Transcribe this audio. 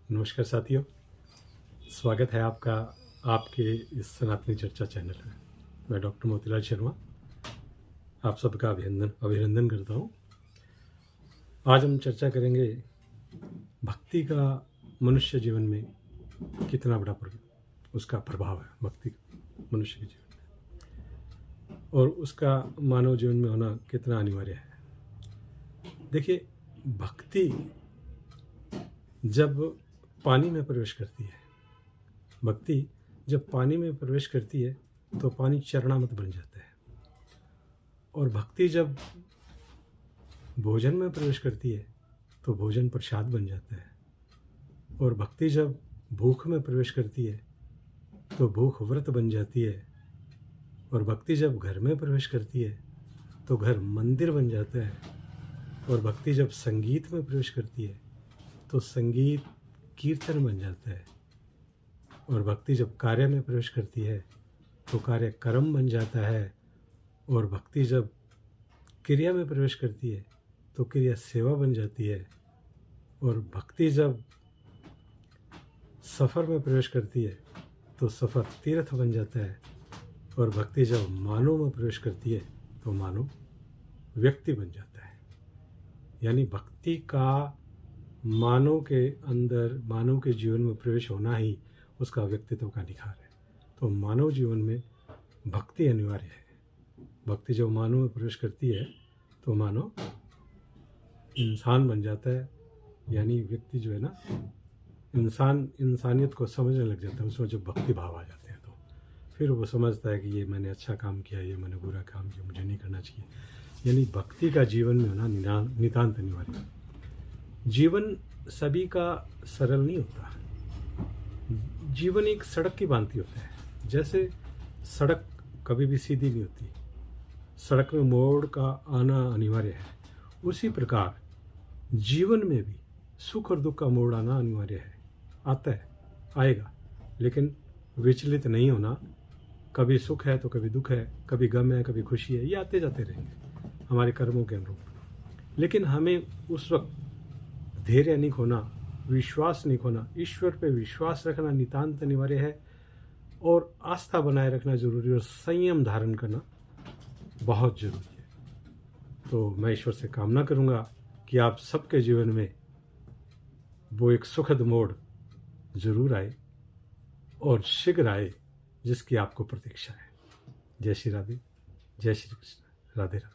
नमस्कार साथियों, स्वागत है आपका आपके इस सनातनी चर्चा चैनल में। मैं डॉक्टर मोतीलाल शर्मा आप सबका अभिनंदन करता हूँ। आज हम चर्चा करेंगे भक्ति का मनुष्य जीवन में कितना बड़ा उसका प्रभाव है। भक्ति मनुष्य के जीवन में और उसका मानव जीवन में होना कितना अनिवार्य है। देखिए, भक्ति जब पानी में प्रवेश करती है, भक्ति जब पानी में प्रवेश करती है तो पानी चरणामृत बन जाता है, और भक्ति जब भोजन में प्रवेश करती है तो भोजन प्रसाद बन जाता है, और भक्ति जब भूख में प्रवेश करती है तो भूख व्रत बन जाती है, और भक्ति जब घर में प्रवेश करती है तो घर मंदिर बन जाता है, और भक्ति जब संगीत में प्रवेश करती है तो संगीत कीर्तन बन जाता है, और भक्ति जब कार्य में प्रवेश करती है तो कार्य कर्म बन जाता है, और भक्ति जब क्रिया में प्रवेश करती है तो क्रिया सेवा बन जाती है, और भक्ति जब सफ़र में प्रवेश करती है तो सफ़र तीर्थ बन जाता है, और भक्ति जब मानव में प्रवेश करती है तो मानव व्यक्ति बन जाता है। यानी भक्ति का मानव के अंदर, मानव के जीवन में प्रवेश होना ही उसका व्यक्तित्व का निखार है। तो मानव जीवन में भक्ति अनिवार्य है। भक्ति जब मानव में प्रवेश करती है तो मानव इंसान बन जाता है। यानी व्यक्ति जो है ना, इंसानियत को समझने लग जाता है। उसमें जब भक्ति भाव आ जाते हैं तो फिर वो समझता है कि ये मैंने अच्छा काम किया, ये मैंने बुरा काम किया, मुझे नहीं करना चाहिए। यानी भक्ति का जीवन में होना नितांत अनिवार्य है। जीवन सभी का सरल नहीं होता। जीवन एक सड़क की भांति होता है। जैसे सड़क कभी भी सीधी नहीं होती, सड़क में मोड़ का आना अनिवार्य है, उसी प्रकार जीवन में भी सुख और दुख का मोड़ आना अनिवार्य है। आता है, आएगा, लेकिन विचलित नहीं होना। कभी सुख है तो कभी दुख है, कभी गम है, कभी खुशी है, ये आते जाते रहेंगे हमारे कर्मों के अनुरूप। लेकिन हमें उस वक्त धैर्य नहीं खोना, विश्वास नहीं खोना, ईश्वर पे विश्वास रखना नितांत अनिवार्य है, और आस्था बनाए रखना जरूरी है, और संयम धारण करना बहुत जरूरी है। तो मैं ईश्वर से कामना करूंगा कि आप सबके जीवन में वो एक सुखद मोड़ जरूर आए, और शीघ्र आए, जिसकी आपको प्रतीक्षा है। जय श्री राधे, जय श्री कृष्ण, राधे राधे।